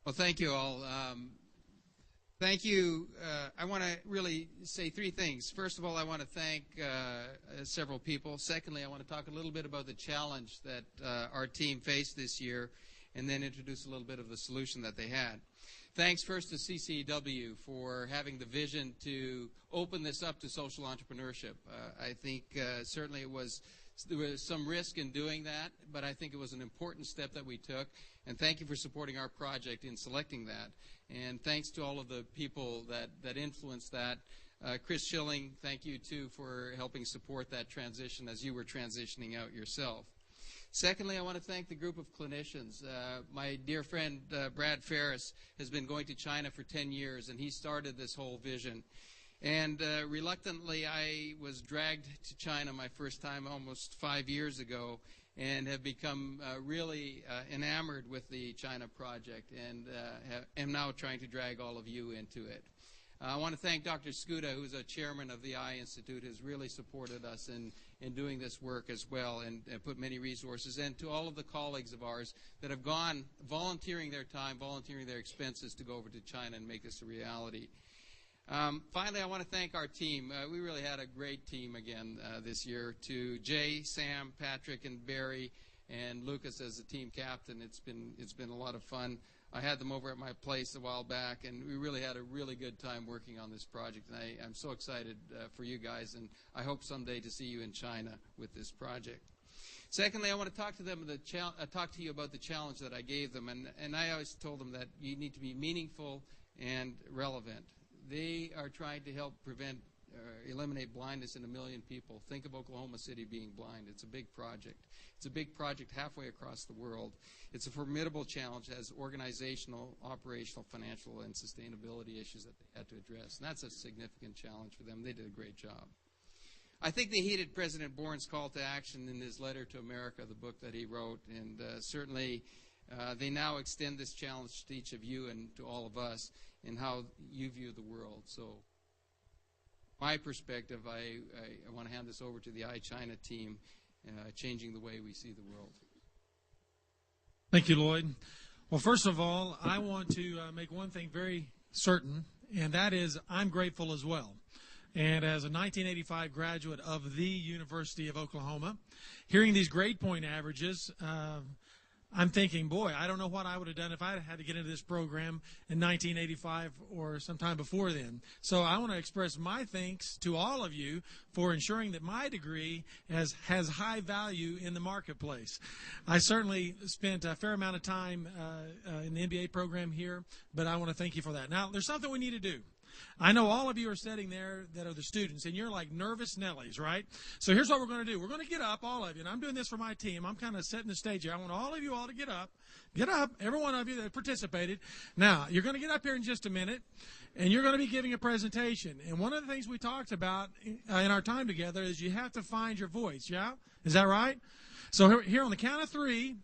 Well, thank you all. Thank you. I want to really say three things. First of all, I want to thank several people. Secondly, I want to talk a little bit about the challenge that our team faced this year, and then introduce a little bit of the solution that they had. Thanks first to CCEW for having the vision to open this up to social entrepreneurship. I think certainly there was some risk in doing that, but I think it was an important step that we took. And thank you for supporting our project in selecting that. And thanks to all of the people that influenced that. Chris Schilling, thank you, too, for helping support that transition as you were transitioning out yourself. Secondly, I want to thank the group of clinicians. My dear friend Brad Ferris has been going to China for 10 years, and he started this whole vision. And reluctantly, I was dragged to China my first time almost 5 years ago, and have become really enamored with the China project, and am now trying to drag all of you into it. I want to thank Dr. Skuda, who's a chairman of the Eye Institute, who's really supported us in doing this work as well, and put many resources, and to all of the colleagues of ours that have gone volunteering their time, volunteering their expenses to go over to China and make this a reality. Finally, I want to thank our team. We really had a great team again this year. To Jay, Sam, Patrick, and Barry, and Lucas as the team captain, it's been a lot of fun. I had them over at my place a while back, and we really had a really good time working on this project. And I'm so excited for you guys, and I hope someday to see you in China with this project. Secondly, I want to talk to them talk to you about the challenge that I gave them, and I always told them that you need to be meaningful and relevant. They are trying to help eliminate blindness in 1 million people. Think of Oklahoma City being blind. It's a big project. It's a big project halfway across the world. It's a formidable challenge. It has organizational, operational, financial, and sustainability issues that they had to address. And that's a significant challenge for them. They did a great job. I think they heeded President Bourne's call to action in his letter to America, the book that he wrote, and certainly they now extend this challenge to each of you and to all of us in how you view the world. So my perspective, I want to hand this over to the EyeChina team, changing the way we see the world. Thank you, Lloyd. Well, first of all, I want to make one thing very certain, and that is I'm grateful as well. And as a 1985 graduate of the University of Oklahoma, hearing these grade point averages, I'm thinking, boy, I don't know what I would have done if I had to get into this program in 1985 or sometime before then. So I want to express my thanks to all of you for ensuring that my degree has high value in the marketplace. I certainly spent a fair amount of time in the MBA program here, but I want to thank you for that. Now, there's something we need to do. I know all of you are sitting there that are the students, and you're like nervous Nellies, right? So here's what we're going to do. We're going to get up, all of you, and I'm doing this for my team. I'm kind of setting the stage here. I want all of you all to get up, every one of you that participated. Now, you're going to get up here in just a minute, and you're going to be giving a presentation. And one of the things we talked about in our time together is you have to find your voice, yeah? Is that right? So here on the count of 3,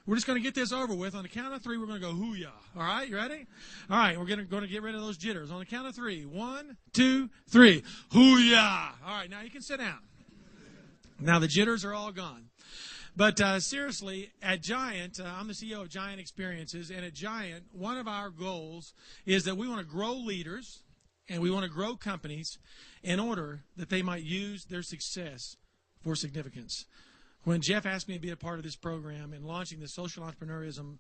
we're just going to get this over with. On the count of 3, we're going to go hoo-yah. All right, you ready? All right, we're going to get rid of those jitters. On the count of 3, 1, 2, 3, hoo-yah. All right, now you can sit down. Now the jitters are all gone. But seriously, at Giant, I'm the CEO of Giant Experiences, and at Giant, one of our goals is that we want to grow leaders and we want to grow companies in order that they might use their success for significance. When Jeff asked me to be a part of this program and launching the social entrepreneurism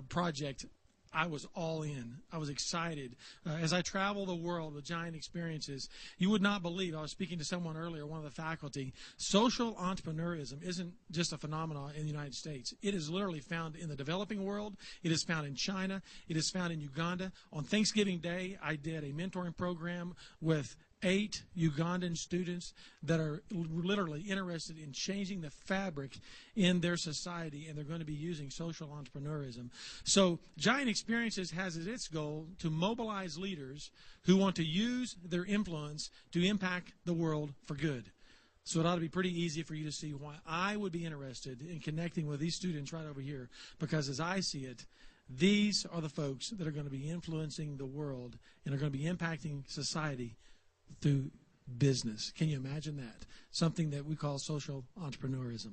project, I was all in. I was excited. As I travel the world with Giant Experiences, you would not believe, I was speaking to someone earlier, one of the faculty, social entrepreneurism isn't just a phenomenon in the United States. It is literally found in the developing world. It is found in China. It is found in Uganda. On Thanksgiving Day, I did a mentoring program with 8 Ugandan students that are literally interested in changing the fabric in their society, and they're going to be using social entrepreneurism. So Giant Experiences has as its goal to mobilize leaders who want to use their influence to impact the world for good. So it ought to be pretty easy for you to see why I would be interested in connecting with these students right over here, because as I see it, these are the folks that are going to be influencing the world and are going to be impacting society through business. Can you imagine that? something that we call social entrepreneurism.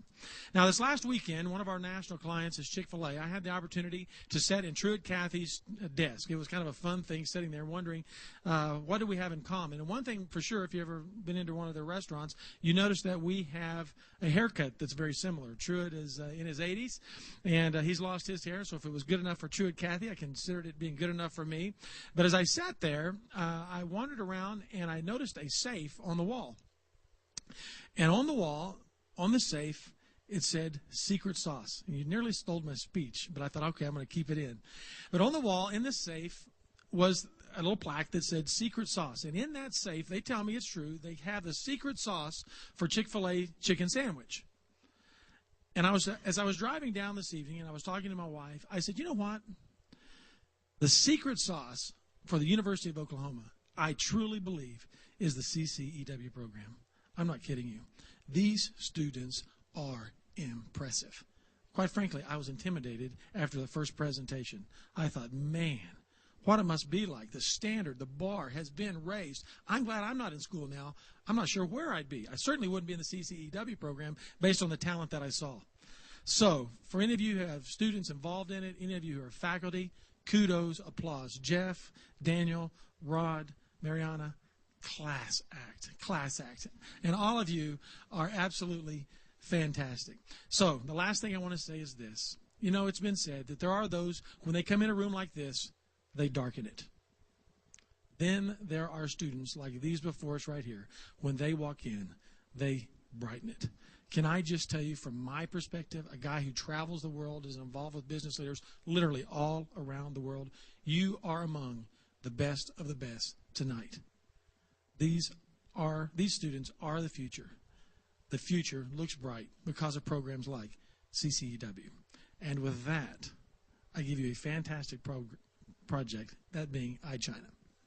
Now, this last weekend, one of our national clients is Chick-fil-A. I had the opportunity to sit in Truett Cathy's desk. It was kind of a fun thing, sitting there wondering, what do we have in common? And one thing for sure, if you've ever been into one of their restaurants, you notice that we have a haircut that's very similar. Truett is in his 80s, and he's lost his hair, so if it was good enough for Truett Cathy, I considered it being good enough for me. But as I sat there, I wandered around, and I noticed a safe on the wall. And on the wall, on the safe, it said secret sauce. And you nearly stole my speech, but I thought, okay, I'm going to keep it in. But on the wall, in the safe, was a little plaque that said secret sauce. And in that safe, they tell me it's true, they have the secret sauce for Chick-fil-A chicken sandwich. And as I was driving down this evening and I was talking to my wife, I said, you know what? The secret sauce for the University of Oklahoma, I truly believe, is the CCEW program. I'm not kidding you. These students are impressive. Quite frankly, I was intimidated after the first presentation. I thought, man, what it must be like. The standard, the bar has been raised. I'm glad I'm not in school now. I'm not sure where I'd be. I certainly wouldn't be in the CCEW program based on the talent that I saw. So, for any of you who have students involved in it, any of you who are faculty, kudos, applause. Jeff, Daniel, Rod, Mariana, class act. And all of you are absolutely fantastic. So the last thing I want to say is this. You know, it's been said that there are those, when they come in a room like this, they darken it. Then there are students like these before us right here. When they walk in, they brighten it. Can I just tell you from my perspective, a guy who travels the world, is involved with business leaders literally all around the world, you are among the best of the best tonight. These students are the future. The future looks bright because of programs like CCEW. And with that, I give you a fantastic project, that being I-CCEW.